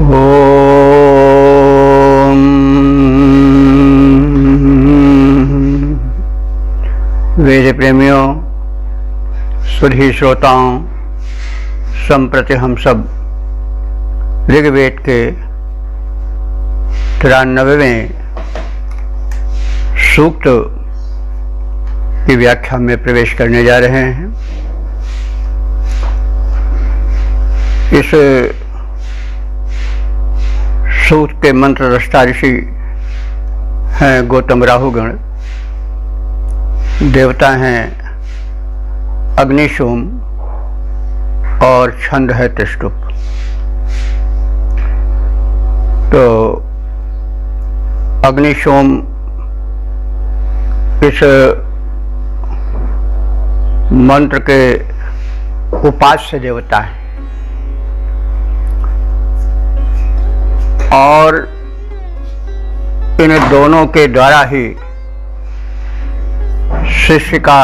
ओम वेद प्रेमियों, सुधी श्रोताओं, संप्रति हम सब ऋग्वेद के 93वें सूक्त की व्याख्या में प्रवेश करने जा रहे हैं। इस सूक्त के मंत्र रष्टा ऋषि हैं गौतम राहुगण, देवता हैं अग्नि सोम और छंद है त्रिष्टुप। तो अग्नि सोम इस मंत्र के उपास्य देवता हैं और इन दोनों के द्वारा ही सृष्टि का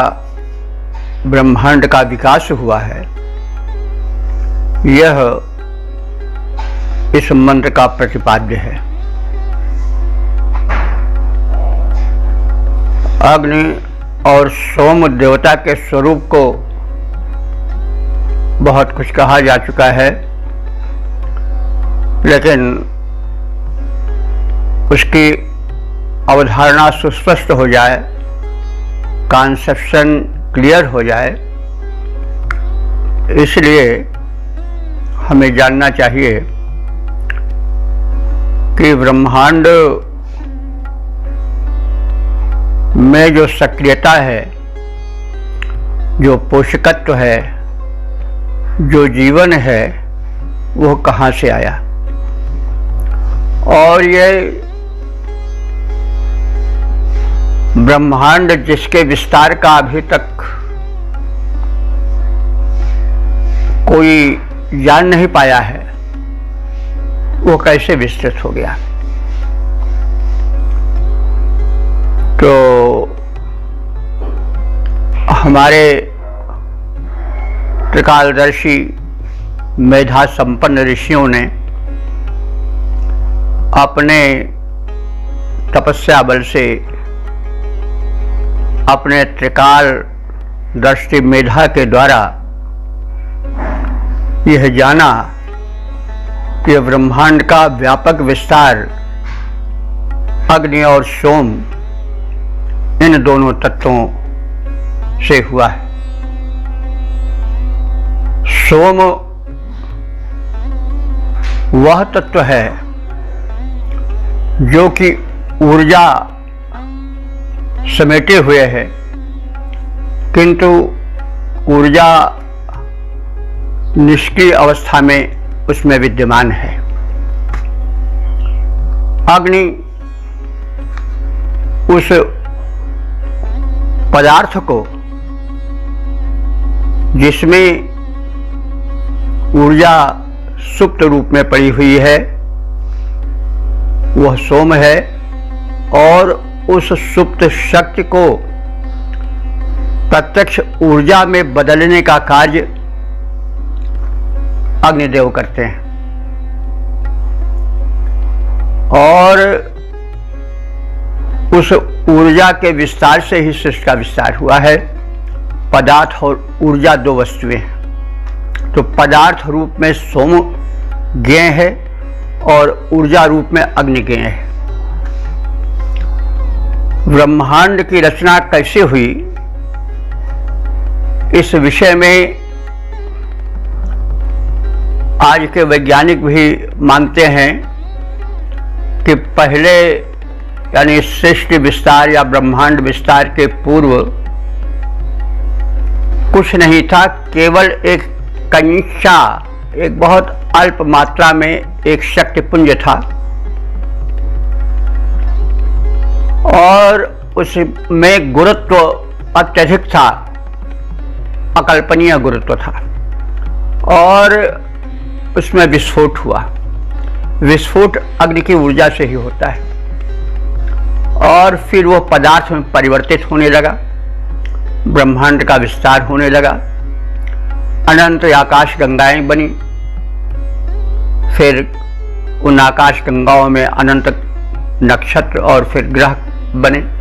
ब्रह्मांड का विकास हुआ है। यह इस मंत्र का प्रतिपाद्य है। अग्नि और सोम देवता के स्वरूप को बहुत कुछ कहा जा चुका है, लेकिन उसकी अवधारणा सुस्पष्ट हो जाए, कॉन्सेप्शन क्लियर हो जाए, इसलिए हमें जानना चाहिए कि ब्रह्मांड में जो सक्रियता है, जो पोषकत्व है, जो जीवन है, वो कहाँ से आया। और ये ब्रह्मांड जिसके विस्तार का अभी तक कोई जान नहीं पाया है, वो कैसे विस्तृत हो गया। तो हमारे त्रिकालदर्शी मेधा संपन्न ऋषियों ने अपने तपस्या बल से, अपने त्रिकाल दृष्टि मेधा के द्वारा यह जाना कि ब्रह्मांड का व्यापक विस्तार अग्नि और सोम इन दोनों तत्वों से हुआ है। सोम वह तत्व है जो कि ऊर्जा समेटे हुए है, किंतु ऊर्जा निष्क्रिय अवस्था में उसमें विद्यमान है। अग्नि उस पदार्थ को जिसमें ऊर्जा सुप्त रूप में पड़ी हुई है, वह सोम है, और उस सुप्त शक्ति को प्रत्यक्ष ऊर्जा में बदलने का कार्य अग्निदेव करते हैं। और उस ऊर्जा के विस्तार से ही सृष्टि का विस्तार हुआ है। पदार्थ और ऊर्जा दो वस्तुएं हैं। तो पदार्थ रूप में सोम ज्ञेय है और ऊर्जा रूप में अग्नि ज्ञेय है। ब्रह्मांड की रचना कैसे हुई, इस विषय में आज के वैज्ञानिक भी मानते हैं कि पहले यानी सृष्टि विस्तार या ब्रह्मांड विस्तार के पूर्व कुछ नहीं था, केवल एक कनिष्ठा, एक बहुत अल्प मात्रा में एक शक्तिपुंज था और उसमें गुरुत्व अत्यधिक था, अकल्पनीय गुरुत्व था, और उसमें विस्फोट हुआ। विस्फोट अग्नि की ऊर्जा से ही होता है और फिर वो पदार्थ में परिवर्तित होने लगा, ब्रह्मांड का विस्तार होने लगा, अनंत आकाश गंगाएं बनी, फिर उन आकाश गंगाओं में अनंत नक्षत्र और फिर ग्रह बने,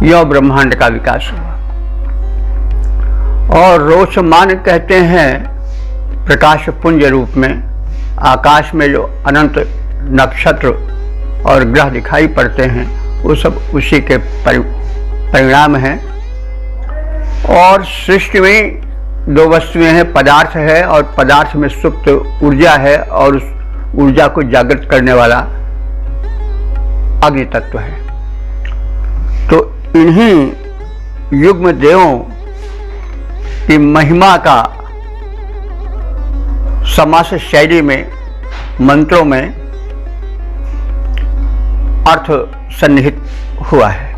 यह ब्रह्मांड का विकास हुआ। और रोचमान कहते हैं प्रकाश पुंज रूप में आकाश में जो अनंत नक्षत्र और ग्रह दिखाई पड़ते हैं वो सब उसी के परिणाम हैं। और सृष्टि में दो वस्तुएं हैं, पदार्थ है और पदार्थ में सुप्त ऊर्जा है, और उस ऊर्जा को जागृत करने वाला अग्नि तत्व है। तो इन्हीं युग्म देवों की महिमा का समास शैली में, मंत्रों में अर्थ सन्निहित हुआ है।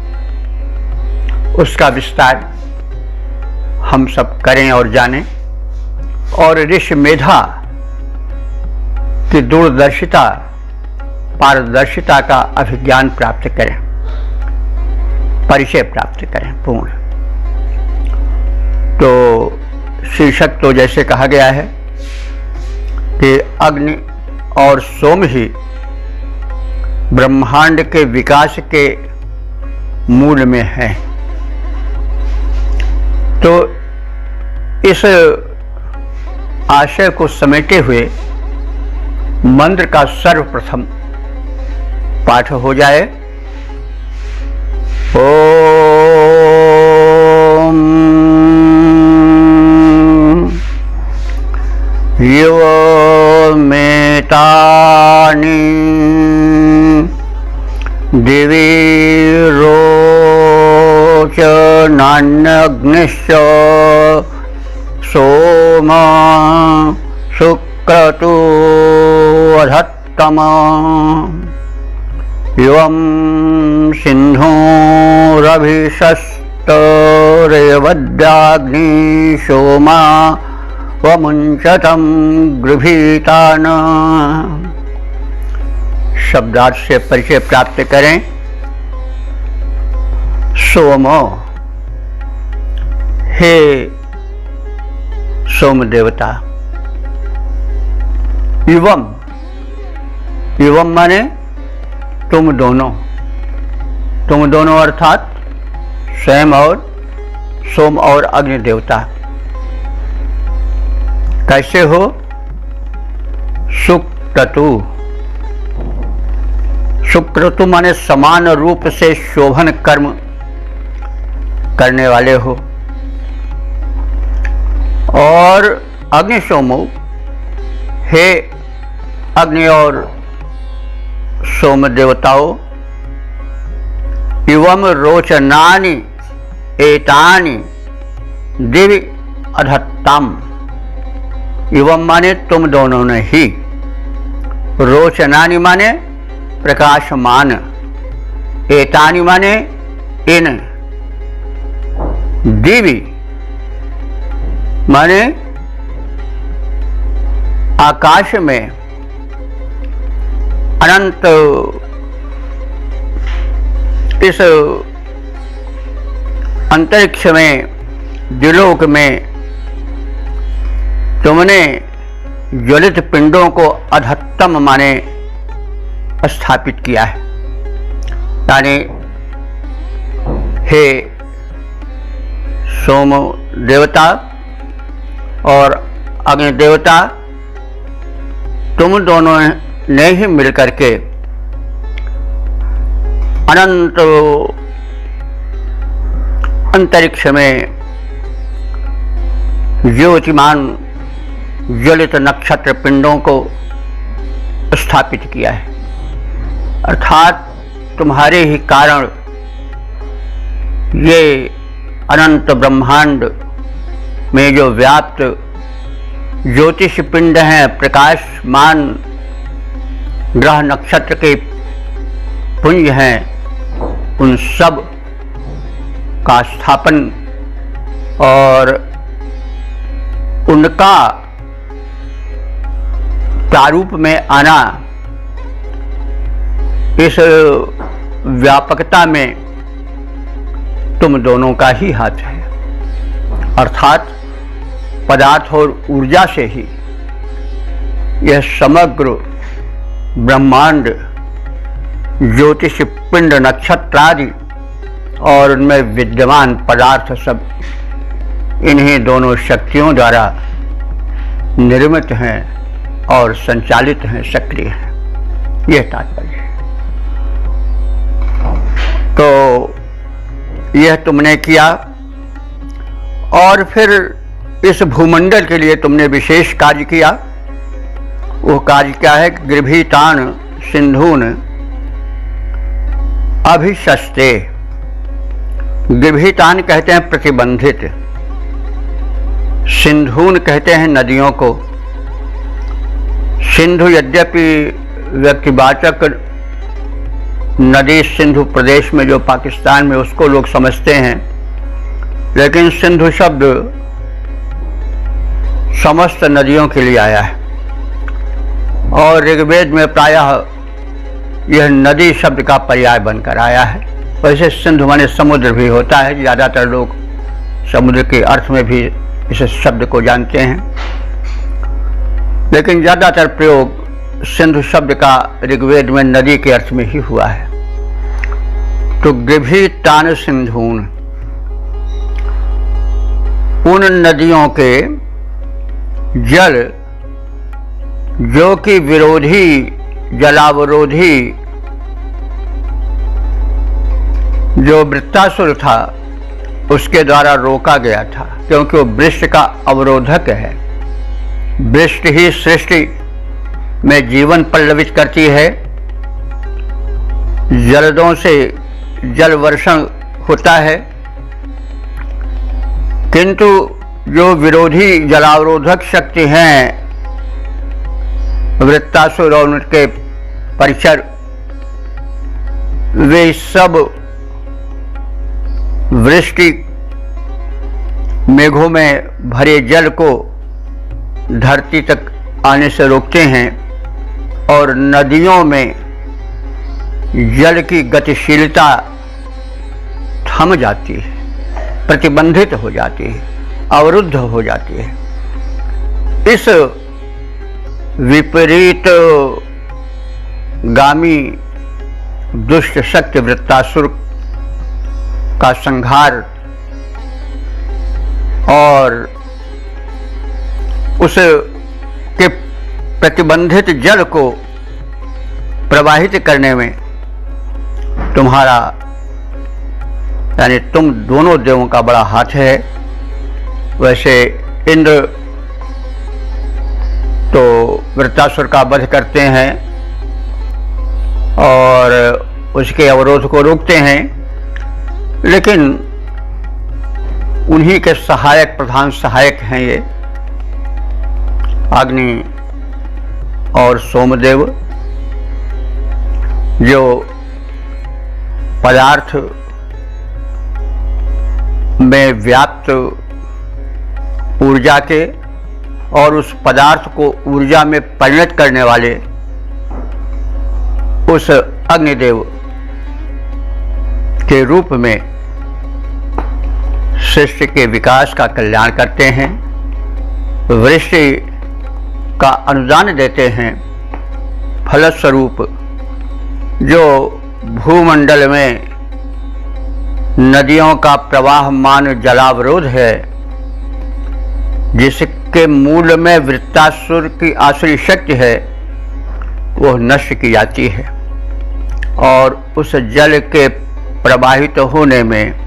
उसका विस्तार हम सब करें और जानें, और ऋषि मेधा की दूरदर्शिता, पारदर्शिता का अभिज्ञान प्राप्त करें, परिचय प्राप्त करें पूर्ण। तो शीर्षक तो जैसे कहा गया है कि अग्नि और सोम ही ब्रह्मांड के विकास के मूल में है। तो इस आशय को समेटे हुए मंत्र का सर्वप्रथम पाठ हो जाए। ओम यो मेतानि दिवि रोचनान्यग्निश्च सोम शुक्रतु अधत्तम एवं सिन्धुरभिषस्तरेवद्याग्नि सोमा वमुञ्चतं गृभीतान। शब्दार्थ से परिचय प्राप्त करें। सोमो, हे सोम देवता। इवम माने तुम दोनों अर्थात स्वयं और सोम और अग्नि देवता। कैसे हो? शुक्रतु माने समान रूप से शोभन कर्म करने वाले हो। और अग्नि सोमो, हे अग्नि और सोम देवताओं, इवम रोचनानि एतानि दिवि अधत्तम। इवम माने तुम दोनों ने ही, रोचनानि माने प्रकाशमान, एतानि माने इन, दिवि माने आकाश में अनंत इस अंतरिक्ष में द्युलोक में तुमने ज्वलित पिंडों को अधत्तम माने स्थापित किया है। यानी हे सोम देवता और अग्नि देवता, तुम दोनों ने ही मिलकर के अनंत अंतरिक्ष में ज्योतिमान ज्वलित नक्षत्र पिंडों को स्थापित किया है। अर्थात तुम्हारे ही कारण ये अनंत ब्रह्मांड में जो व्याप्त ज्योतिष पिंड हैं, प्रकाशमान ग्रह नक्षत्र के पुंज हैं, उन सब का स्थापन और उनका प्रारूप में आना, इस व्यापकता में तुम दोनों का ही हाथ है। अर्थात पदार्थ और ऊर्जा से ही यह समग्र ब्रह्मांड, ज्योतिष पिंड, नक्षत्र आदि और उनमें विद्यमान पदार्थ सब इन्हीं दोनों शक्तियों द्वारा निर्मित हैं और संचालित हैं, सक्रिय हैं। यह तात्पर्य है। तो यह तुमने किया और फिर इस भूमंडल के लिए तुमने विशेष कार्य किया। वो कार्य क्या है? गृभीतान सिंधून अभिशस्ते। गृभीतान कहते हैं प्रतिबंधित, सिंधून कहते हैं नदियों को। सिंधु यद्यपि व्यक्तिवाचक नदी सिंधु प्रदेश में जो पाकिस्तान में उसको लोग समझते हैं, लेकिन सिंधु शब्द समस्त नदियों के लिए आया है और ऋग्वेद में प्रायः यह नदी शब्द का पर्याय बनकर आया है। वैसे सिंधु माने समुद्र भी होता है, ज़्यादातर लोग समुद्र के अर्थ में भी इस शब्द को जानते हैं, लेकिन ज़्यादातर प्रयोग सिंधु शब्द का ऋग्वेद में नदी के अर्थ में ही हुआ है। तो गृभीतान सिंधून, उन नदियों के जल जो कि विरोधी, जलावरोधी जो वृत्तासुर था उसके द्वारा रोका गया था, क्योंकि वो वृक्ष का अवरोधक है। वृक्ष ही सृष्टि में जीवन पल्लवित करती है। जलदों से जल वर्षण होता है, किंतु जो विरोधी जलावरोधक शक्ति हैं, वृत्तासुर और उनके परिचर, वे सब वृष्टि मेघों में भरे जल को धरती तक आने से रोकते हैं और नदियों में जल की गतिशीलता थम जाती है, प्रतिबंधित हो जाती है, अवरुद्ध हो जाती है। इस विपरीत गामी दुष्ट शक्ति वृत्तासुर का संहार और उस के प्रतिबंधित जल को प्रवाहित करने में तुम्हारा, यानी तुम दोनों देवों का बड़ा हाथ है। वैसे इंद्र तो वृत्तासुर का वध करते हैं और उसके अवरोध को रोकते हैं, लेकिन उन्हीं के सहायक, प्रधान सहायक हैं ये अग्नि और सोमदेव, जो पदार्थ में व्याप्त ऊर्जा के और उस पदार्थ को ऊर्जा में परिणत करने वाले उस अग्निदेव के रूप में सृष्टि के विकास का कल्याण करते हैं, वृष्टि का अनुदान देते हैं। फलस्वरूप जो भूमंडल में नदियों का प्रवाहमान जलावरोध है, जिसके मूल में वृत्तासुर की आसुरी शक्ति है, वह नष्ट की जाती है और उस जल के प्रवाहित होने में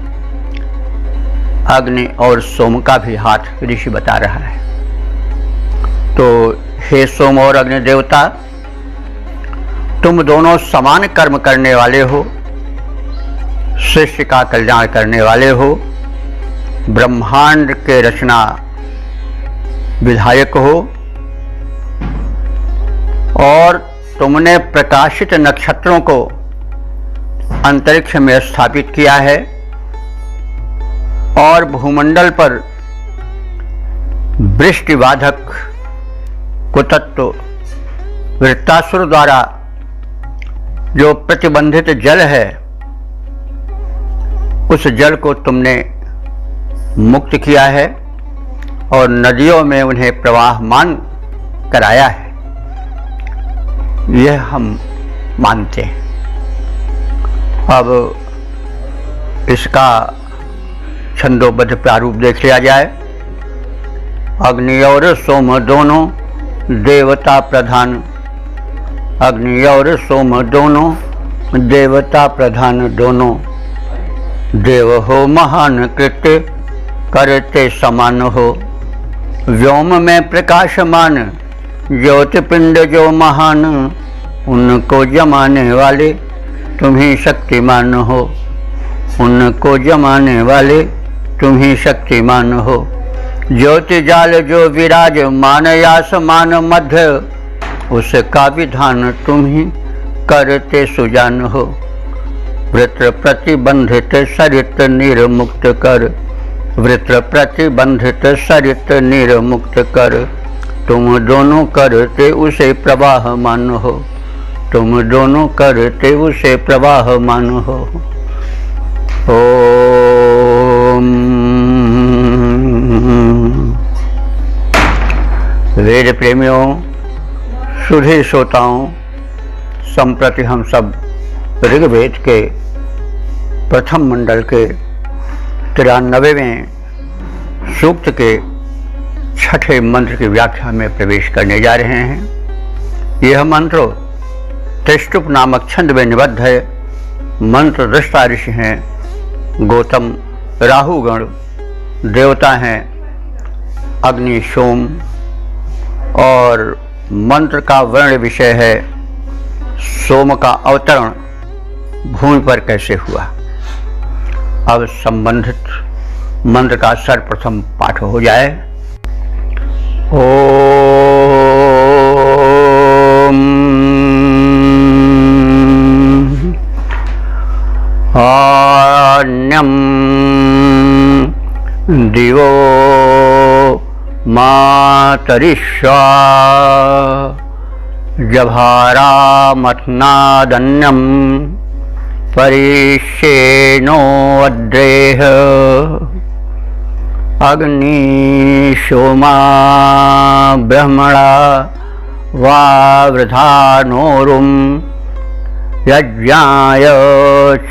अग्नि और सोम का भी हाथ ऋषि बता रहा है। तो हे सोम और अग्नि देवता, तुम दोनों समान कर्म करने वाले हो, सृष्टि का कल्याण करने वाले हो, ब्रह्मांड के रचना विधायक हो और तुमने प्रकाशित नक्षत्रों को अंतरिक्ष में स्थापित किया है और भूमंडल पर वृष्टिबाधक कुतत्व वृत्तासुर द्वारा जो प्रतिबंधित जल है, उस जल को तुमने मुक्त किया है और नदियों में उन्हें प्रवाहमान कराया है। यह हम मानते हैं। अब इसका छंदोबद्ध प्रारूप देख लिया जाए। अग्नि और सोम दोनों देवता प्रधान, अग्नि और सोम दोनों देवता प्रधान दोनों, देव हो महान कृत्य करते समान हो, व्योम में प्रकाशमान ज्योतिपिंड जो महान, उनको जमाने वाले तुम ही शक्तिमान हो, उनको जमाने वाले तुम ही शक्तिमान हो, ज्योति जाल जो विराज मान आसमान मध्य, उसका विधान तुम ही करते सुजान हो, वृत्र प्रतिबंधित सरित निर्मुक्त कर, वृत्र प्रतिबंधित सरित निर्मुक्त कर, तुम दोनों करते उसे प्रवाहमान हो, तुम दोनों करते उसे प्रवाहमान हो। ओम। वेद प्रेमियों, सुधे श्रोताओं, संप्रति हम सब ऋग्वेद के प्रथम मंडल के 93वें सूक्त के छठे मंत्र की व्याख्या में प्रवेश करने जा रहे हैं। यह मंत्र त्रिष्टुप नामक छंद में निबद्ध है। मंत्र दृष्टा ऋषि हैं गौतम, राहुगण देवता हैं अग्नि सोम, और मंत्र का वर्ण विषय है सोम का अवतरण भूमि पर कैसे हुआ। अब संबंधित मंत्र का सर्वप्रथम पाठ हो जाए। ओम आन्यम दिवो मातरिष्वा जभारा मथनादन्यम परिष्येनो अद्रेह, अग्नि सोमा ब्रह्मणा वावृधानोरुम, यज्ञाय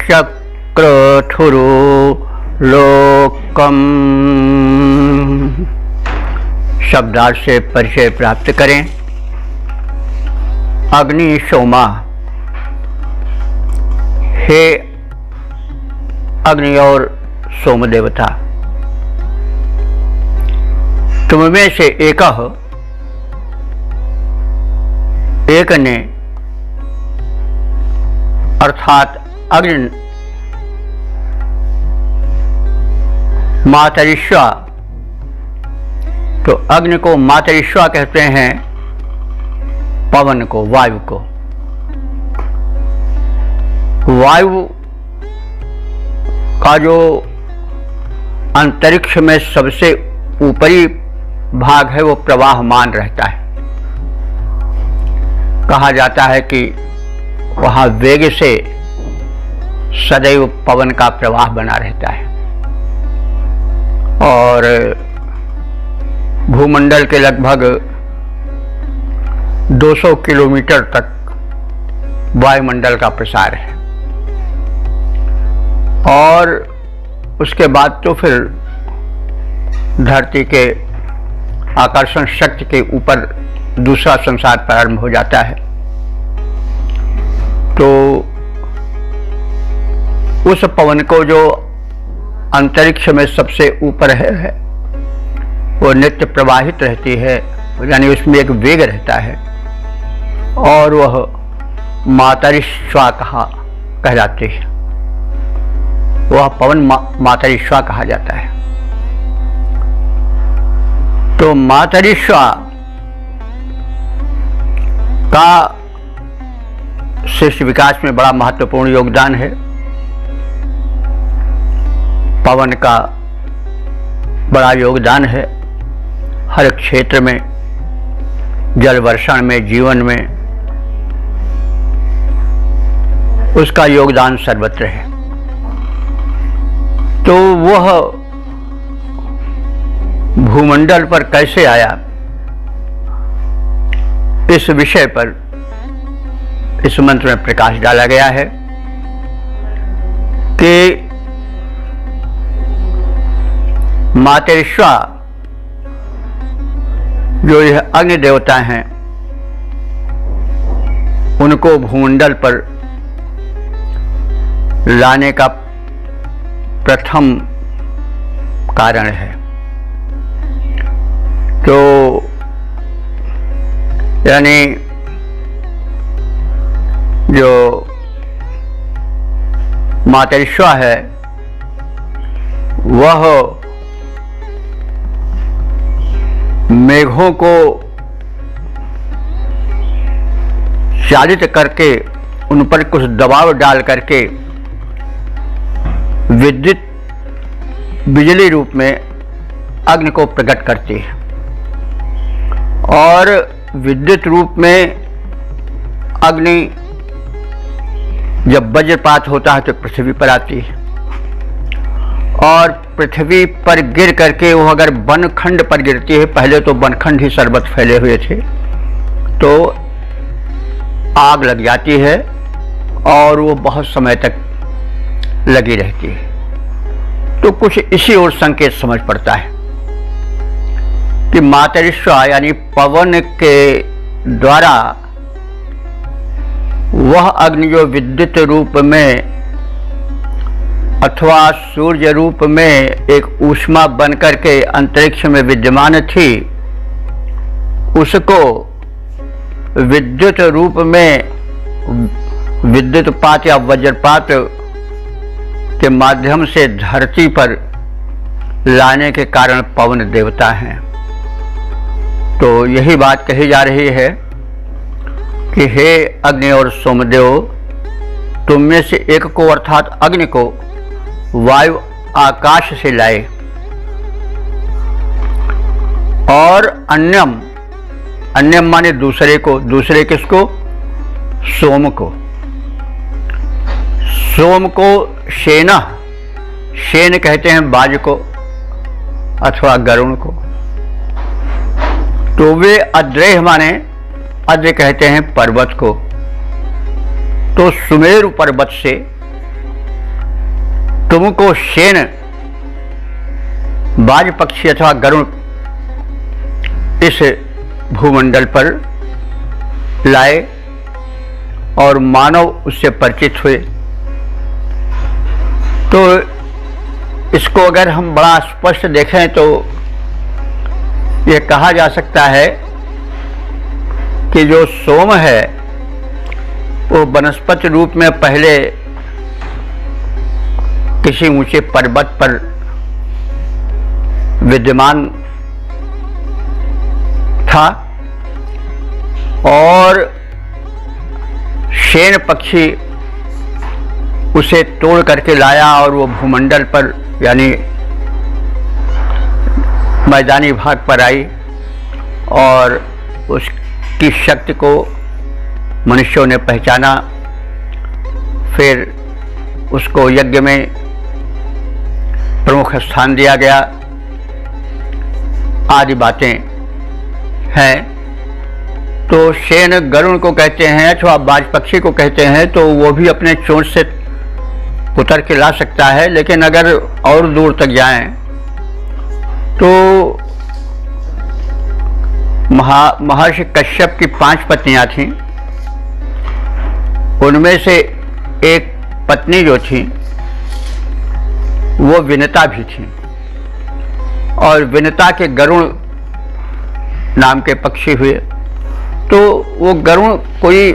चक्रथुरु लोकम। शब्दार्थ से परिचय प्राप्त करें। अग्नि सोमा, हे अग्नि और सोम देवता, तुम में से एक ने अर्थात अग्नि मातरिश्वा, तो अग्नि को मातरिश्वा कहते हैं, पवन को, वायु को। वायु का जो अंतरिक्ष में सबसे ऊपरी भाग है वो प्रवाहमान रहता है। कहा जाता है कि वहाँ वेग से सदैव पवन का प्रवाह बना रहता है, और भूमंडल के लगभग 200 किलोमीटर तक वायुमंडल का प्रसार है, और उसके बाद तो फिर धरती के आकर्षण शक्ति के ऊपर दूसरा संसार प्रारंभ हो जाता है। तो उस पवन को जो अंतरिक्ष में सबसे ऊपर है वो नित्य प्रवाहित रहती है, यानी उसमें एक वेग रहता है, और वह मातरिश्वा कहलाती है। वह पवन मातरिश्वा कहा जाता है। तो मातरिश्वा का शिष्य विकास में बड़ा महत्वपूर्ण योगदान है। पवन का बड़ा योगदान है हर क्षेत्र में, जल वर्षण में, जीवन में उसका योगदान सर्वत्र है। तो वह भूमंडल पर कैसे आया, इस विषय पर इस मंत्र में प्रकाश डाला गया है कि मातरिश्वा जो यह अग्नि देवता हैं उनको भूमंडल पर लाने का प्रथम कारण है। तो यानी जो मातरिश्वा है वह मेघों को चालित करके उन पर कुछ दबाव डाल करके बिजली रूप में अग्नि को प्रकट करती है और विद्युत रूप में अग्नि जब वज्रपात होता है तो पृथ्वी पर आती है और पृथ्वी पर गिर करके वो अगर वनखंड पर गिरती है, पहले तो वनखंड ही सर्वत्र फैले हुए थे, तो आग लग जाती है और वो बहुत समय तक लगी रहती है। तो कुछ इसी ओर संकेत समझ पड़ता है कि मातरिश्वा यानी पवन के द्वारा वह अग्नि जो विद्युत रूप में अथवा सूर्य रूप में एक ऊष्मा बनकर के अंतरिक्ष में विद्यमान थी, उसको विद्युत रूप में विद्युतपात या वज्रपात के माध्यम से धरती पर लाने के कारण पवन देवता हैं। तो यही बात कही जा रही है कि हे अग्नि और सोमदेव, तुम में से एक को अर्थात अग्नि को वायु आकाश से लाए और अन्यम माने दूसरे को, दूसरे किसको? सोम को। सोम को शेन कहते हैं बाज को अथवा गरुण को। तो वे अद्रेह माने अद्र कहते हैं पर्वत को। तो सुमेरु पर्वत से तुमको शेन बाज पक्षी अथवा गरुण इस भूमंडल पर लाए और मानव उससे परिचित हुए। तो इसको अगर हम बड़ा स्पष्ट देखें तो यह कहा जा सकता है कि जो सोम है वो वनस्पति रूप में पहले किसी ऊंचे पर्वत पर विद्यमान था और शेन पक्षी उसे तोड़ करके लाया और वो भूमंडल पर यानी मैदानी भाग पर आई और उसकी शक्ति को मनुष्यों ने पहचाना। फिर उसको यज्ञ में प्रमुख स्थान दिया गया आदि बातें हैं। तो शेन गरुण को कहते हैं अथवा बाज पक्षी को कहते हैं, तो वो भी अपने चोंच से उतर के ला सकता है। लेकिन अगर और दूर तक जाएं तो महर्षि कश्यप की 5 पत्नियां थीं। उनमें से एक पत्नी जो थी वो विनता भी थी और विनता के गरुण नाम के पक्षी हुए। तो वो गरुण कोई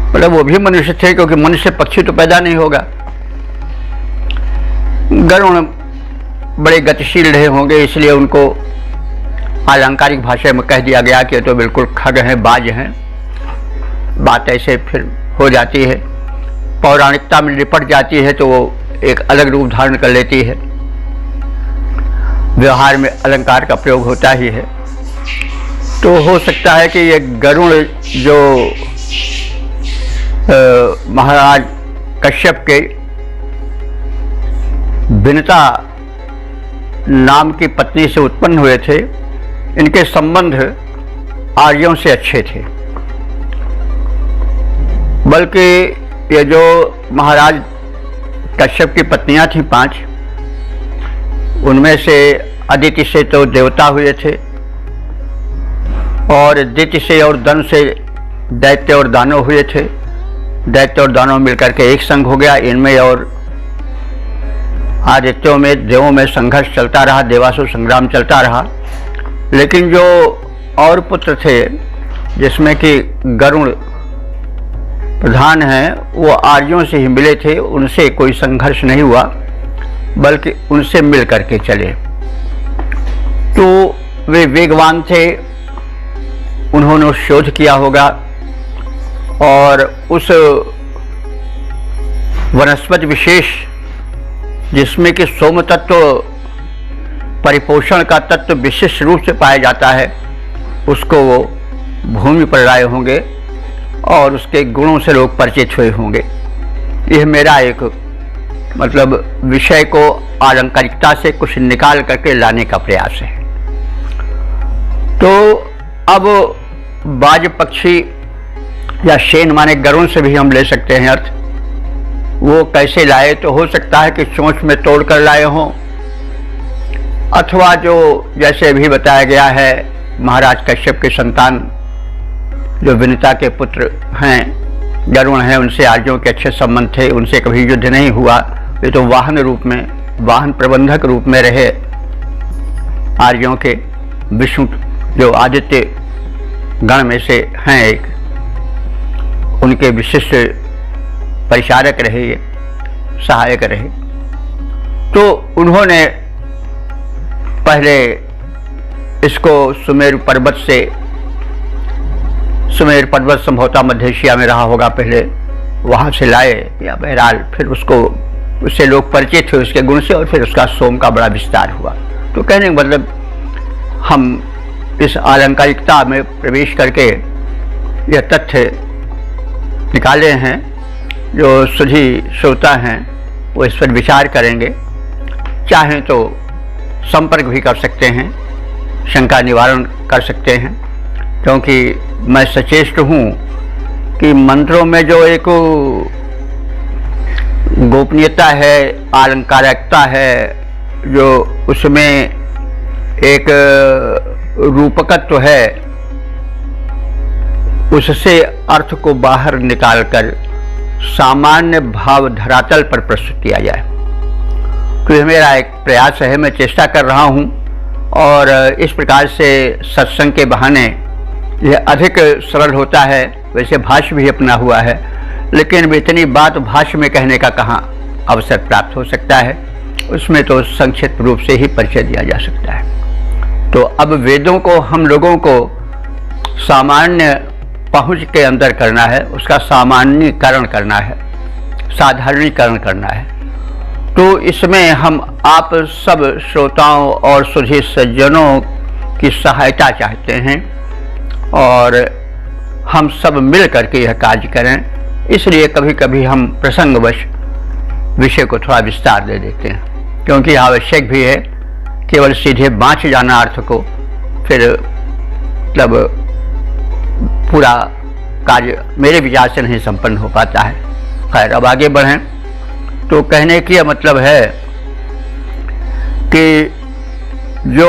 मतलब वो भी मनुष्य थे, क्योंकि मनुष्य पक्षी तो पैदा नहीं होगा। गरुण बड़े गतिशील रहे होंगे, इसलिए उनको अलंकारिक भाषा में कह दिया गया कि तो बिल्कुल खग हैं, बाज हैं। बात ऐसे फिर हो जाती है, पौराणिकता में लिपट जाती है तो वो एक अलग रूप धारण कर लेती है। व्यवहार में अलंकार का प्रयोग होता ही है। तो हो सकता है कि ये गरुण जो महाराज कश्यप के विनता नाम की पत्नी से उत्पन्न हुए थे, इनके संबंध आर्यों से अच्छे थे। बल्कि ये जो महाराज कश्यप की पत्नियां थीं 5, उनमें से अदिति से तो देवता हुए थे, और दिति से और दन से दैत्य और दानव हुए थे। दैत्य और दानव मिलकर के एक संग हो गया। इनमें और आदित्यों में, देवों में संघर्ष चलता रहा, देवासुर संग्राम चलता रहा। लेकिन जो और पुत्र थे, जिसमें कि गरुण प्रधान हैं, वो आर्यों से ही मिले थे। उनसे कोई संघर्ष नहीं हुआ, बल्कि उनसे मिल करके चले। तो वे वेगवान थे, उन्होंने शोध किया होगा और उस वनस्पति विशेष जिसमें कि सोम तत्व परिपोषण का तत्व विशिष्ट रूप से पाया जाता है, उसको वो भूमि पर लाए होंगे और उसके गुणों से लोग परिचित हुए होंगे। यह मेरा एक मतलब विषय को आलंकारिकता से कुछ निकाल करके लाने का प्रयास है। तो अब बाज पक्षी या शेन माने गरुण से भी हम ले सकते हैं अर्थ। वो कैसे लाए, तो हो सकता है कि चोंच में तोड़ कर लाए हों, अथवा जो जैसे भी बताया गया है, महाराज कश्यप के संतान जो विनीता के पुत्र हैं, गरुण हैं, उनसे आर्यों के अच्छे संबंध थे, उनसे कभी युद्ध नहीं हुआ। ये तो वाहन रूप में, वाहन प्रबंधक रूप में रहे आर्यों के। विष्णु जो आदित्य गण में से हैं एक, उनके विशिष्ट परिचारक रहे, ये सहायक रहे। तो उन्होंने पहले इसको सुमेर पर्वत से, सुमेर पर्वत संभवतः मध्य एशिया में रहा होगा, पहले वहाँ से लाए या बहरहाल फिर उससे लोग परिचित हुए उसके गुण से, और फिर उसका सोम का बड़ा विस्तार हुआ। तो कहने का मतलब हम इस आलंकारिकता में प्रवेश करके यह तथ्य निकाले हैं। जो सुधी श्रोता हैं वो इस पर विचार करेंगे, चाहें तो संपर्क भी कर सकते हैं, शंका निवारण कर सकते हैं, क्योंकि मैं सचेष्ट हूँ कि मंत्रों में जो एक गोपनीयता है, आलंकारिकता है, जो उसमें एक रूपकत्व है, उससे अर्थ को बाहर निकालकर सामान्य भाव धरातल पर प्रस्तुत किया जाए। तो यह मेरा एक प्रयास है, मैं चेष्टा कर रहा हूँ। और इस प्रकार से सत्संग के बहाने यह अधिक सरल होता है। वैसे भाष्य भी अपना हुआ है, लेकिन इतनी बात भाष्य में कहने का कहाँ अवसर प्राप्त हो सकता है, उसमें तो संक्षिप्त रूप से ही परिचय दिया जा सकता है। तो अब वेदों को हम लोगों को सामान्य पहुँच के अंदर करना है, उसका सामान्यीकरण करना है, साधारणीकरण करना है। तो इसमें हम आप सब श्रोताओं और सुधी सज्जनों की सहायता चाहते हैं, और हम सब मिल करके यह कार्य करें। इसलिए कभी कभी हम प्रसंगवश विषय को थोड़ा विस्तार दे देते हैं, क्योंकि आवश्यक भी है। केवल सीधे बाँच जाना अर्थ को, फिर मतलब पूरा कार्य मेरे विचार से नहीं संपन्न हो पाता है। खैर, अब आगे बढ़ें। तो कहने की यह मतलब है कि जो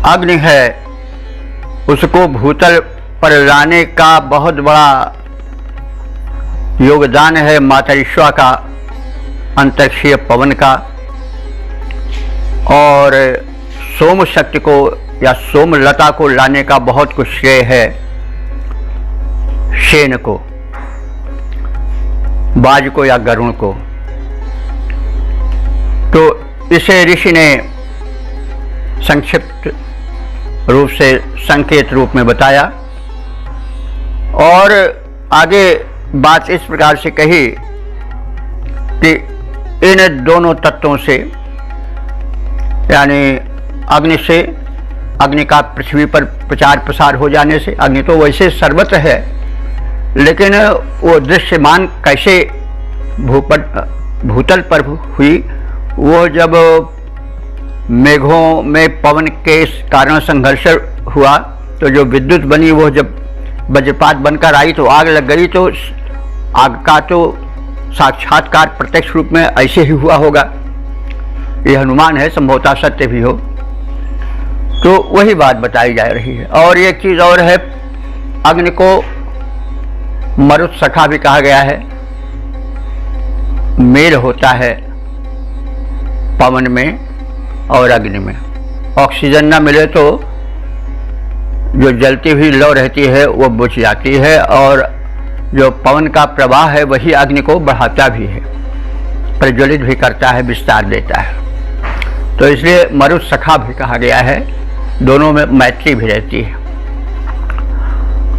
अग्नि है उसको भूतल पर लाने का बहुत बड़ा योगदान है मातरिश्वा का, अंतरिक्षीय पवन का, और सोम शक्ति को या सोमलता को लाने का बहुत कुछ श्रेय है शेन को, बाज को या गरुण को। तो इसे ऋषि ने संक्षिप्त रूप से संकेत रूप में बताया, और आगे बात इस प्रकार से कही कि इन दोनों तत्वों से, यानी अग्नि से, अग्नि का पृथ्वी पर प्रचार प्रसार हो जाने से, अग्नि तो वैसे सर्वत्र है, लेकिन वो दृश्यमान कैसे भूतल पर हुई, वो जब मेघों में पवन के कारण संघर्ष हुआ तो जो विद्युत बनी, वो जब वज्रपात बनकर आई तो आग लग गई, तो आग का तो साक्षात्कार प्रत्यक्ष रूप में ऐसे ही हुआ होगा। यह अनुमान है, संभवतः सत्य भी हो। तो वही बात बताई जा रही है। और एक चीज और है, अग्नि को मरुत सखा भी कहा गया है। मेल होता है पवन में और अग्नि में। ऑक्सीजन न मिले तो जो जलती हुई लौ रहती है वो बुझ जाती है, और जो पवन का प्रवाह है वही अग्नि को बढ़ाता भी है, प्रज्वलित भी करता है, विस्तार देता है। तो इसलिए मरुत सखा भी कहा गया है, दोनों में मैत्री भी रहती है।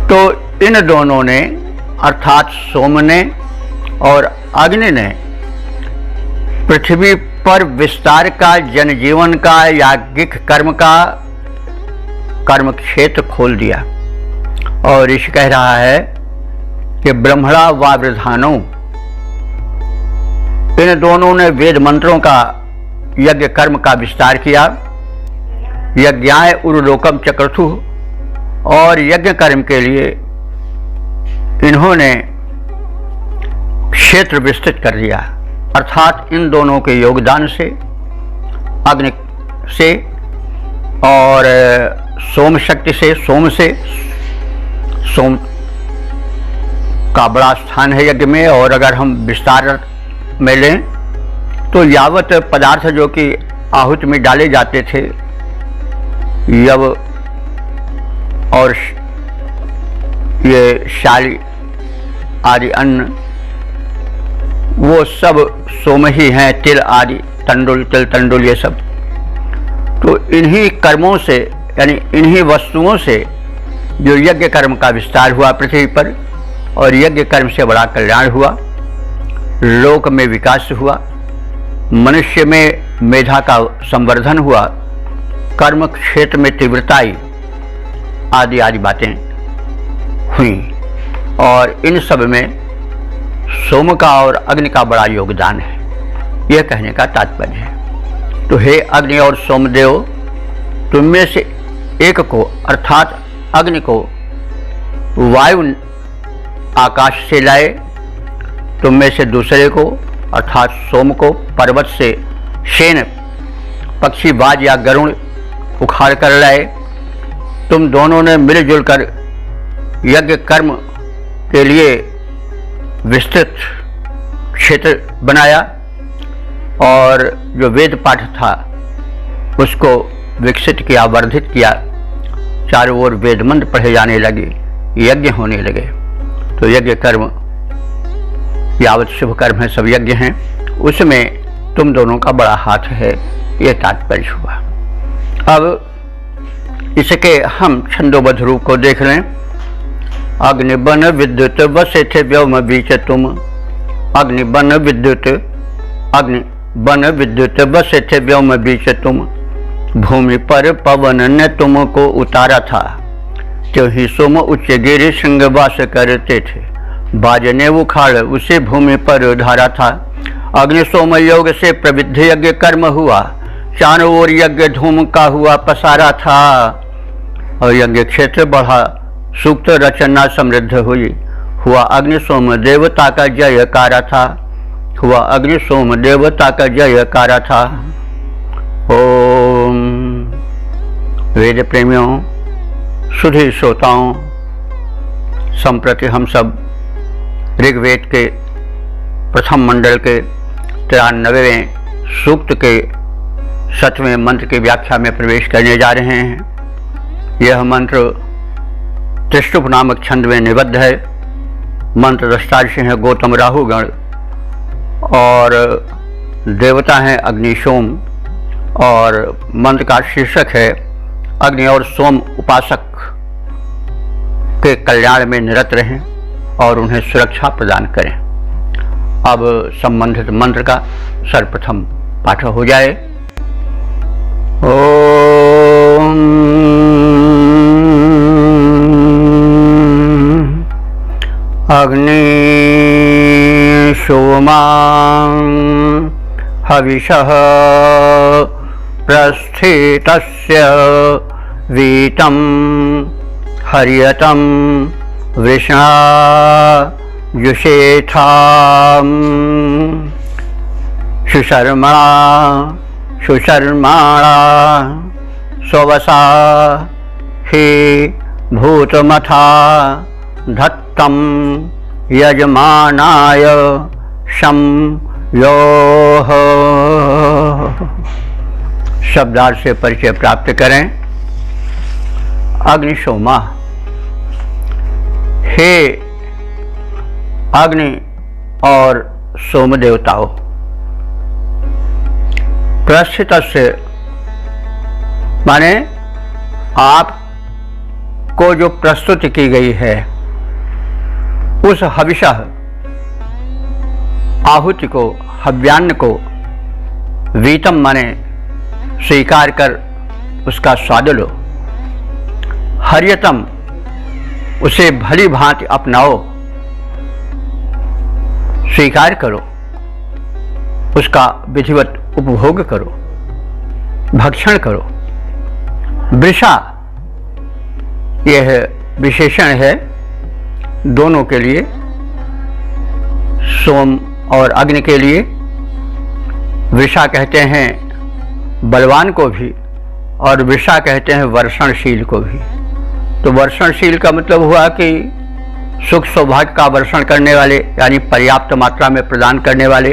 तो इन दोनों ने अर्थात सोम ने और अग्नि ने पृथ्वी पर विस्तार का, जनजीवन का, याज्ञिक कर्म का कर्म क्षेत्र खोल दिया। और ऋषि कह रहा है कि ब्रह्मणा व वृधानो, इन दोनों ने वेद मंत्रों का, यज्ञ कर्म का विस्तार किया। यज्ञाय उरुलोकम चक्रथु, और यज्ञ कर्म के लिए इन्होंने क्षेत्र विस्तृत कर दिया। अर्थात इन दोनों के योगदान से, अग्नि से और सोम शक्ति से, सोम का बड़ा स्थान है यज्ञ में। और अगर हम विस्तार में लें तो यावत पदार्थ जो कि आहुति में डाले जाते थे, यव और ये शाली आदि अन्न, वो सब सोम ही हैं। तिल आदि, तंडुल, तिल तंडुल, ये सब तो इन्हीं कर्मों से, यानी इन्हीं वस्तुओं से जो यज्ञ कर्म का विस्तार हुआ पृथ्वी पर, और यज्ञ कर्म से बड़ा कल्याण हुआ, लोक में विकास हुआ, मनुष्य में मेधा का संवर्धन हुआ, कर्म क्षेत्र में तीव्रता आई, आदि आदि बातें हुई। और इन सब में सोम का और अग्नि का बड़ा योगदान है, यह कहने का तात्पर्य है। तो हे अग्नि और सोमदेव, तुम में से एक को अर्थात अग्नि को वायु आकाश से लाए, तुम में से दूसरे को अर्थात सोम को पर्वत से शेन, पक्षी, बाज या गरुड़ उखाड़ कर लाए। तुम दोनों ने मिलजुल कर यज्ञ कर्म के लिए विस्तृत क्षेत्र बनाया, और जो वेद पाठ था उसको विकसित किया, वर्धित किया। चारों ओर वेद मंत्र पढ़े जाने लगे, यज्ञ होने लगे। तो यज्ञ कर्म यावत शुभ कर्म है, सब यज्ञ हैं, उसमें तुम दोनों का बड़ा हाथ है, ये तात्पर्य हुआ। अब इसके हम छंदोबद्ध रूप को देख लें। अग्नि बन विद्युत बसे थे व्योम बीच तुम, अग्नि बन विद्युत, अग्नि बन विद्युत बसे थे व्योम बीच तुम, भूमि पर पवन ने तुमको उतारा था, त्यों ही सोम उच्च गिरि सिंह वास करते थे, बाजने उखाड़ उसे भूमि पर धारा था। अग्नि सोम योग से प्रविध यज्ञ कर्म हुआ, चारों ओर यज्ञ धूम का हुआ पसारा था, और यज्ञ क्षेत्र बढ़ा, सूक्त रचना समृद्ध हुई, हुआ अग्नि सोम देवता का जयकारा था, हुआ अग्नि सोम देवता का जयकारा था। ओम वेद प्रेमियों, सुधी श्रोताओं, संप्रति हम सब ऋग्वेद के प्रथम मंडल के 93वें सूक्त के 7वें मंत्र की व्याख्या में प्रवेश करने जा रहे हैं। यह मंत्र त्रिष्टुप नामक छंद में निबद्ध है। मंत्र दृष्टा हैं गौतम राहुगण, और देवता हैं अग्नि सोम, और मंत्र का शीर्षक है अग्नि और सोम उपासक के कल्याण में निरत रहें और उन्हें सुरक्षा प्रदान करें। अब संबंधित मंत्र का सर्वप्रथम पाठ हो जाए। ओम अग्नि सोमां हविषः प्रस्थितस्य वीतं हर्यतं वृषा युषेथाम सुशर्माणा स्ववसा हे भूतमथा धत्तम यजमानाय शम योः। शब्दार्थ से परिचय प्राप्त करें। अग्निशोमा, हे अग्नि और सोम देवताओं, प्रस्थित से माने आप को जो प्रस्तुत की गई है उस हविषः आहुति को, हव्यान्न को, वीतम माने स्वीकार कर उसका स्वाद लो, हर्यतम उसे भली भांति अपनाओ, स्वीकार करो, उसका विधिवत उपभोग करो, भक्षण करो। वृषा यह विशेषण है दोनों के लिए, सोम और अग्नि के लिए। वृषा कहते हैं बलवान को भी और वृषा कहते हैं वर्षणशील को भी। तो वर्षणशील का मतलब हुआ कि सुख सौभाग्य का वर्षण करने वाले, यानी पर्याप्त मात्रा में प्रदान करने वाले।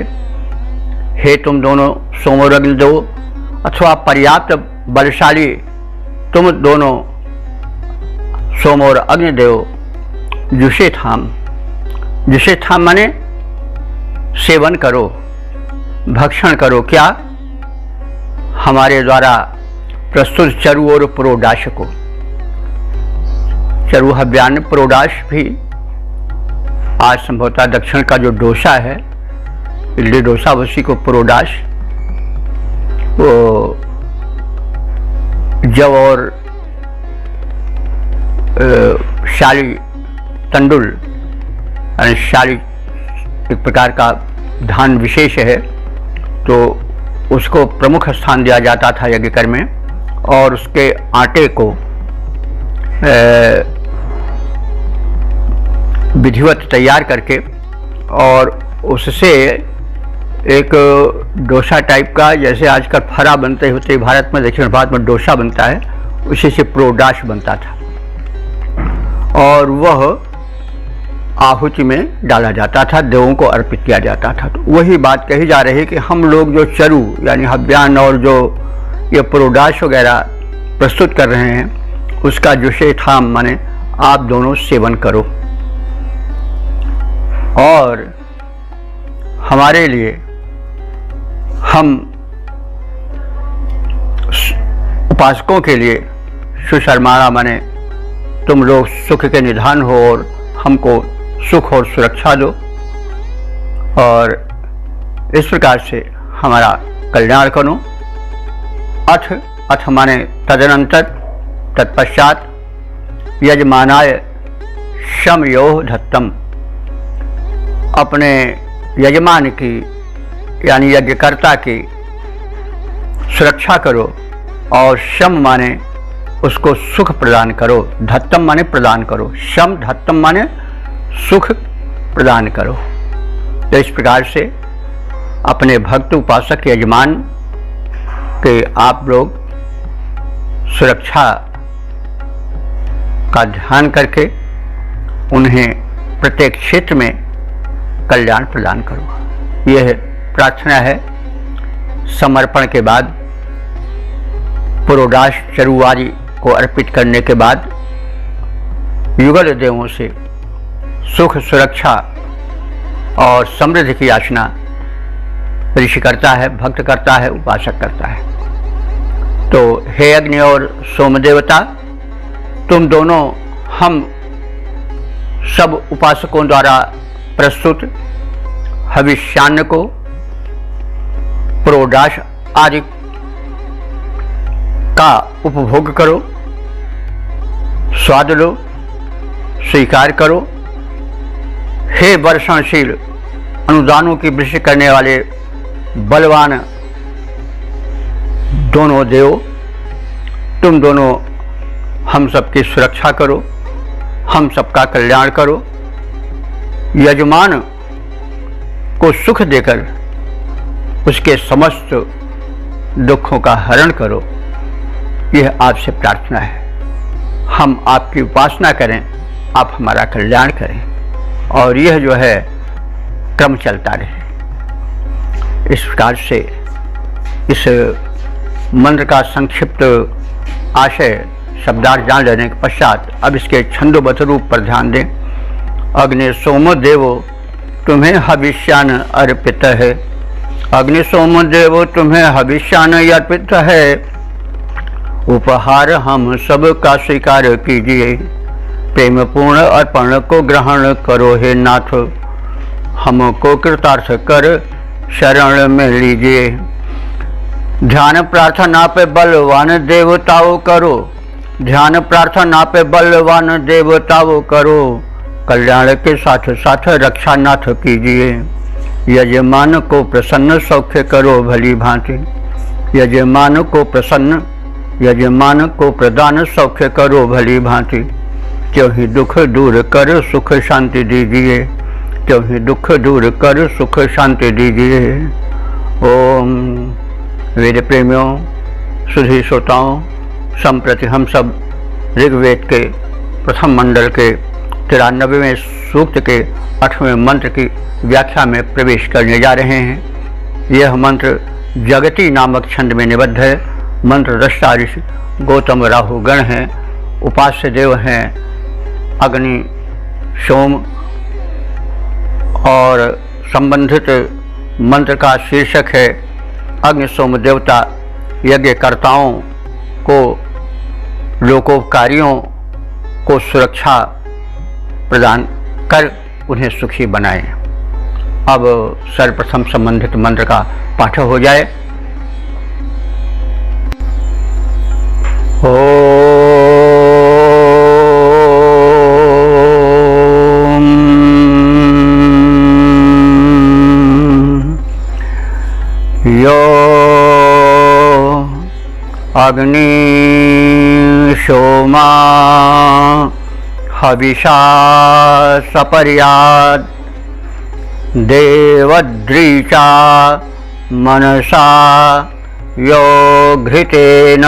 हे तुम दोनों सोम और अग्नि दो, अथवा पर्याप्त बलशाली तुम दोनों सोम और अग्निदेव। जुषेथाम, जुषेथाम माने सेवन करो, भक्षण करो। क्या? हमारे द्वारा प्रस्तुत चरु और पुरोडाश को। चरु हव्यान्न, पुरोडाश भी आज संभवतः दक्षिण का जो डोसा है, इडली डोसा, उसी को पुरोडाश। वो जव और शाली तंडुल, यानी शाली एक प्रकार का धान विशेष है, तो उसको प्रमुख स्थान दिया जाता था यज्ञ में, और उसके आटे को विधिवत तैयार करके और उससे एक डोसा टाइप का, जैसे आजकल फरा बनते होते भारत में, दक्षिण भारत में डोसा बनता है, उसी से प्रोडाश बनता था और वह आहुति में डाला जाता था, देवों को अर्पित किया जाता था। तो वही बात कही जा रही है कि हम लोग जो चरु यानी हव्यान्न और जो ये प्रोडाश वगैरह प्रस्तुत कर रहे हैं, उसका जुषेथाम माने आप दोनों सेवन करो। और हमारे लिए, हम उपासकों के लिए सुशर्माणा माने तुम लोग सुख के निधान हो और हमको सुख और सुरक्षा दो, और इस प्रकार से हमारा कल्याण करो। अथ माने तदनंतर, तत्पश्चात यजमानाय शमयोः धत्तम, अपने यजमान की यानी यज्ञकर्ता की सुरक्षा करो और शम माने उसको सुख प्रदान करो। धत्तम माने प्रदान करो, शम धत्तम माने सुख प्रदान करो। तो इस प्रकार से अपने भक्त उपासक यजमान के आप लोग सुरक्षा का ध्यान करके उन्हें प्रत्येक क्षेत्र में कल्याण प्रदान करो। यह प्रार्थना है। समर्पण के बाद, पुरोडाश चरुवारी को अर्पित करने के बाद युगल देवों से सुख, सुरक्षा और समृद्धि की याचना ऋषि करता है, भक्त करता है, उपासक करता है। तो हे अग्नि और सोम देवता, तुम दोनों हम सब उपासकों द्वारा प्रस्तुत हविष्यान्न को, प्रोडाश आदि का उपभोग करो, स्वाद लो, स्वीकार करो। हे वर्षणशील, अनुदानों की वृष्टि करने वाले बलवान दोनों देव, तुम दोनों हम सबकी सुरक्षा करो, हम सबका कल्याण करो, यजमान को सुख देकर उसके समस्त दुखों का हरण करो, यह आपसे प्रार्थना है। हम आपकी उपासना करें, आप हमारा कल्याण करें, और यह जो है क्रम चलता रहे। इस प्रकार से इस मंत्र का संक्षिप्त आशय शब्दार्थ जान लेने के पश्चात अब इसके छंदोबद्ध रूप पर ध्यान दें। अग्नि सोम देवो तुम्हें हविष्यान अर्पित है, अग्नि सोम देवो तुम्हें हविष्यान अर्पित है, उपहार हम सब का स्वीकार कीजिए, प्रेम पूर्ण अर्पण को ग्रहण करो हे नाथ, हमको कृतार्थ कर शरण में लीजिए। ध्यान प्रार्थना पे बलवान देवताओं करो, ध्यान प्रार्थना पे बलवान देवताओं करो, कल्याण के साथ साथ रक्षा नाथ कीजिए। यजमान को प्रसन्न सौख्य करो भली भांति, यजमान को प्रसन्न, यजमान को प्रदान सौख्य करो भली भांति, क्यों ही दुख दूर कर सुख शांति दीजिए, क्यों ही दुख दूर कर सुख शांति दीजिए। ओम वेद प्रेमियों, सुधी श्रोताओं, संप्रति हम सब ऋग्वेद के प्रथम मंडल के 93वें सूक्त के 8वें मंत्र की व्याख्या में प्रवेश करने जा रहे हैं। यह मंत्र जगती नामक छंद में निबद्ध है। मंत्र दृष्टा ऋषि गौतम राहु गण हैं, उपास्य देव हैं अग्नि सोम, और संबंधित मंत्र का शीर्षक है अग्नि सोम देवता यज्ञकर्ताओं को, लोकोपकारियों को सुरक्षा प्रदान कर उन्हें सुखी बनाएं। अब सर्वप्रथम संबंधित मंत्र का पाठ हो जाए। ओम यो अग्नि सोमा हविषा सपर्याद देवद्रीचा मनसा यो घृतेन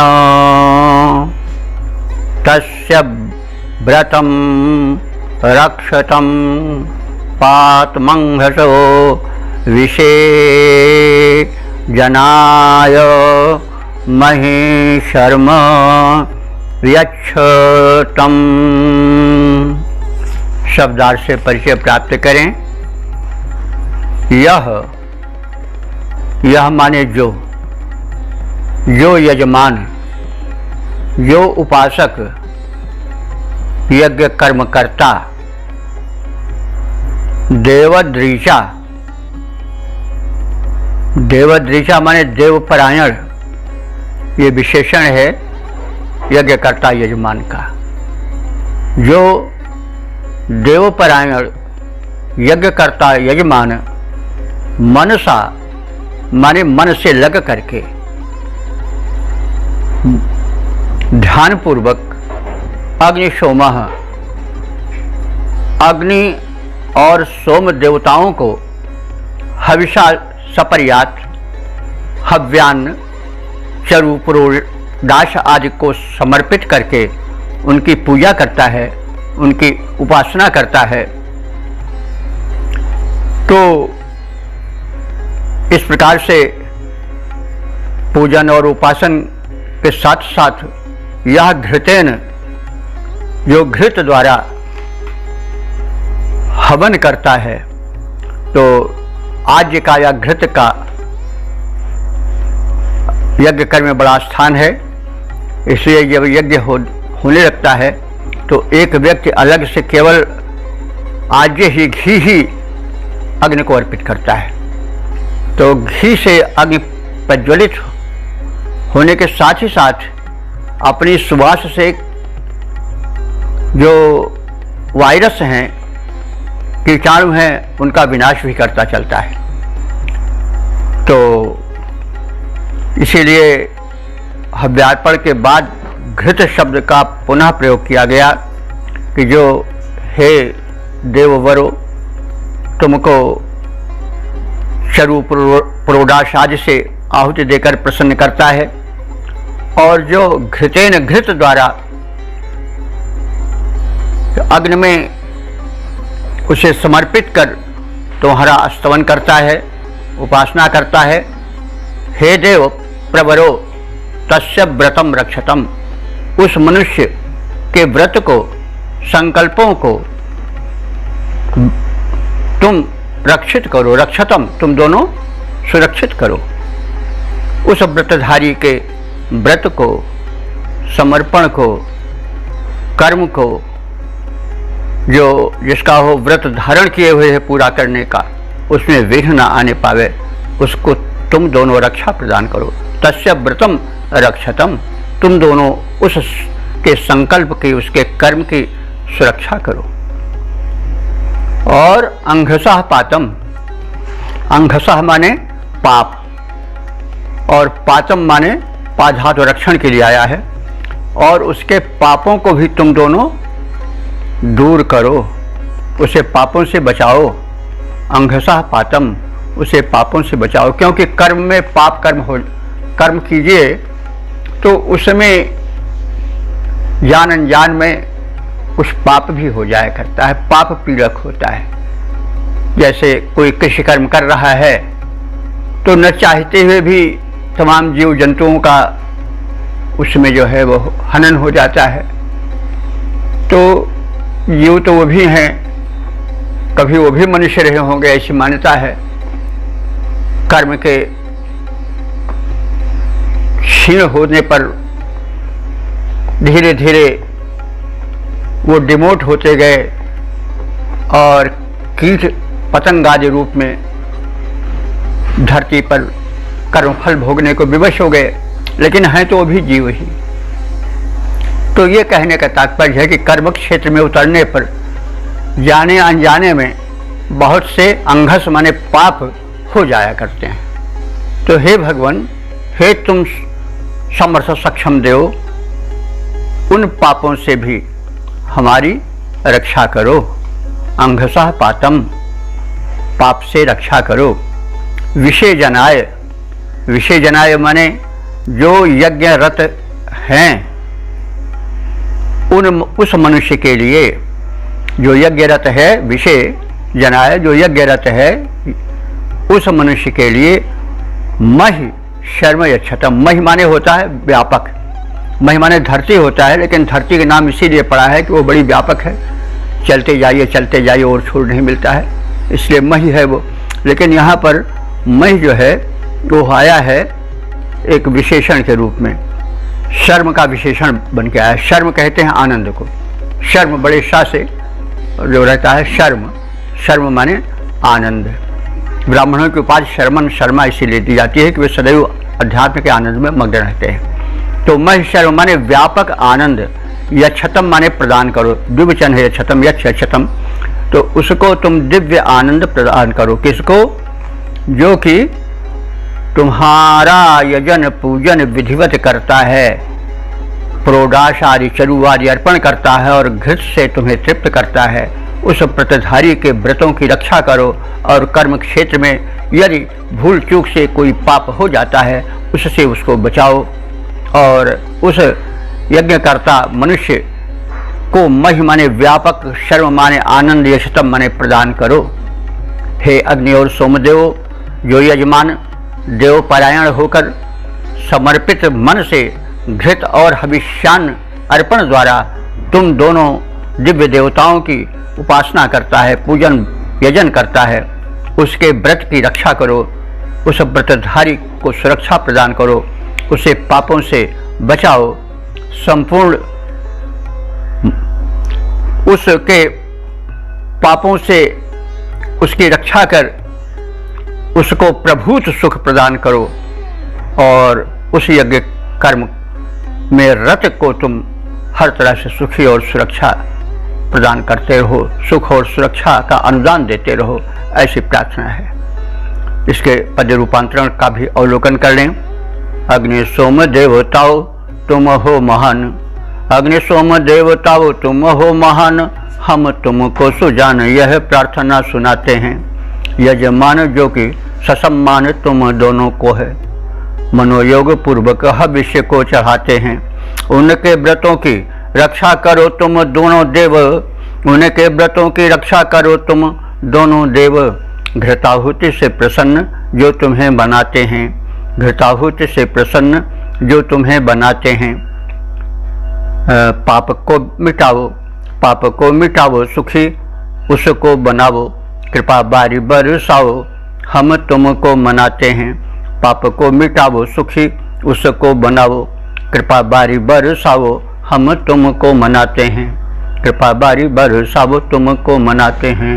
तस्य व्रतं रक्षतं पातमंहसो विषे जनाय महेशर्म यच्छतम्। शब्दार्थ से परिचय प्राप्त करें। यह माने जो यजमान, जो उपासक, यज्ञ कर्मकर्ता, देवद्रीचा, देवद्रीचा माने देवपरायण, ये विशेषण है यज्ञकर्ता यजमान का। जो देवपरायण यज्ञकर्ता यजमान मनसा माने मन से लग करके ध्यानपूर्वक अग्नि सोमः, अग्नि और सोम देवताओं को हविषा सपर्यात, हव्यान्न, चरु पुरोड़ दाश आदि को समर्पित करके उनकी पूजा करता है, उनकी उपासना करता है। तो इस प्रकार से पूजन और उपासन के साथ साथ यह घृतेन, जो घृत द्वारा हवन करता है, तो आज्य का या घृत का यज्ञ कर्म में बड़ा स्थान है। इसलिए जब यज्ञ होने लगता है तो एक व्यक्ति अलग से केवल आज्य ही, घी ही अग्नि को अर्पित करता है। तो घी से अग्नि प्रज्वलित होने के साथ ही साथ अपनी सुवास से जो वायरस हैं, कीटाणु हैं, उनका विनाश भी करता चलता है। तो इसीलिए हव्यार्पण के बाद घृत शब्द का पुनः प्रयोग किया गया। कि जो हे देववरो तुमको चरु पुरोडाश आदि से आहुति देकर प्रसन्न करता है, और जो घृतेन घृत द्वारा अग्नि में उसे समर्पित कर तुम्हारा स्तवन करता है, उपासना करता है। हे देव प्रवरो तस्य व्रतम रक्षतम, उस मनुष्य के व्रत को, संकल्पों को तुम रक्षित करो। रक्षतम, तुम दोनों सुरक्षित करो। उस व्रतधारी के व्रत को, समर्पण को, कर्म को, जो जिसका हो व्रत धारण किए हुए है पूरा करने का, उसमें विघ्न न आने पावे, उसको तुम दोनों रक्षा प्रदान करो। तस्य व्रतम रक्षतम, तुम दोनों उसके संकल्प की, उसके कर्म की सुरक्षा करो। और अंघसः पातम, अंघसः माने पाप, और पातम माने पाधातु रक्षण के लिए आया है, और उसके पापों को भी तुम दोनों दूर करो, उसे पापों से बचाओ। अंघसः पातम, उसे पापों से बचाओ, क्योंकि कर्म में पाप कर्म कीजिए तो उसमें जान अनजान में कुछ पाप भी हो जाया करता है, पाप पीड़क होता है। जैसे कोई कृषि कर्म कर रहा है तो न चाहते हुए भी तमाम जीव जंतुओं का उसमें जो है वो हनन हो जाता है। तो जीव तो वो भी हैं, कभी वो भी मनुष्य रहे होंगे, ऐसी मान्यता है। कर्म के क्षीण होने पर धीरे धीरे वो डिमोट होते गए और कीट पतंग आदि रूप में धरती पर कर्मफल भोगने को विवश हो गए, लेकिन हैं तो वो भी जीव ही। तो ये कहने का तात्पर्य है कि कर्म क्षेत्र में उतरने पर जाने अनजाने में बहुत से अंघस माने पाप हो जाया करते हैं। तो हे भगवान, हे तुम समर्थ सक्षम देव, उन पापों से भी हमारी रक्षा करो। अंघसः पातम, पाप से रक्षा करो। विषय जनाय, विषय जनाय माने जो यज्ञ रत हैं उस मनुष्य के लिए, जो यज्ञरत है, विषय जनाय जो यज्ञरत है उस मनुष्य के लिए महि शर्म यक्षतम। महि माने होता है व्यापक, महि माने धरती होता है, लेकिन धरती के नाम इसीलिए पड़ा है कि वो बड़ी व्यापक है, चलते जाइए और छोड़ नहीं मिलता है, इसलिए महि है वो। लेकिन यहाँ पर महि जो है वो आया है एक विशेषण के रूप में, शर्म का विशेषण बन के आया। शर्म कहते हैं आनंद को, शर्म बड़े शाह से जो रहता है, शर्म, शर्म माने आनंद। ब्राह्मणों की उपाधि शर्मन शर्मा इसीलिए दी जाती है कि वे सदैव अध्यात्म के आनंद में मग्न रहते हैं। तो मह शर्म माने व्यापक आनंद, यक्षतम माने प्रदान करो, द्विवचन है यक्षतम, यक्षतम, तो उसको तुम दिव्य आनंद प्रदान करो। किसको? जो कि तुम्हारा यजन पूजन विधिवत करता है, प्रोडाश आदि चरु आदि अर्पण करता है और घृत से तुम्हें तृप्त करता है। उस व्रतधारी के व्रतों की रक्षा करो और कर्म क्षेत्र में यदि भूल चूक से कोई पाप हो जाता है उससे उसको बचाओ और उस यज्ञकर्ता मनुष्य को महि माने व्यापक, शर्म माने आनंद, यशतम माने प्रदान करो। हे अग्नि और सोमदेव, जो यजमान देव परायण होकर समर्पित मन से घृत और हविष्यान्न अर्पण द्वारा तुम दोनों दिव्य देवताओं की उपासना करता है, पूजन यजन करता है, उसके व्रत की रक्षा करो, उस व्रतधारी को सुरक्षा प्रदान करो, उसे पापों से बचाओ, संपूर्ण उसके पापों से उसकी रक्षा कर उसको प्रभूत सुख प्रदान करो और उस यज्ञ कर्म में रत को तुम हर तरह से सुखी और सुरक्षा प्रदान करते रहो, सुख और सुरक्षा का अनुदान देते रहो, ऐसी प्रार्थना है। इसके पद्य रूपांतरण का भी अवलोकन कर लें। अग्नि सोम देवताओं तुम हो महान, अग्नि सोम देवताओं तुम हो महान, हम तुमको सुजान यह प्रार्थना सुनाते हैं। यजमान जो कि ससम्मान तुम दोनों को है, मनोयोग पूर्वक हविष्य को चढ़ाते हैं। उनके व्रतों की रक्षा करो तुम दोनों देव, उनके व्रतों की रक्षा करो तुम दोनों देव। घृताहुति से प्रसन्न जो तुम्हें बनाते हैं, घृताहुति से प्रसन्न जो तुम्हें बनाते हैं। पाप को मिटाओ, पाप को मिटाओ सुखी उसको बनाओ, कृपा बारी बरसाओ हम तुमको मनाते हैं। पाप को मिटाओ सुखी उसको बनाओ, कृपा बारी बरसाओ हम तुमको मनाते हैं। कृपा बारी बरसाओ तुमको मनाते हैं।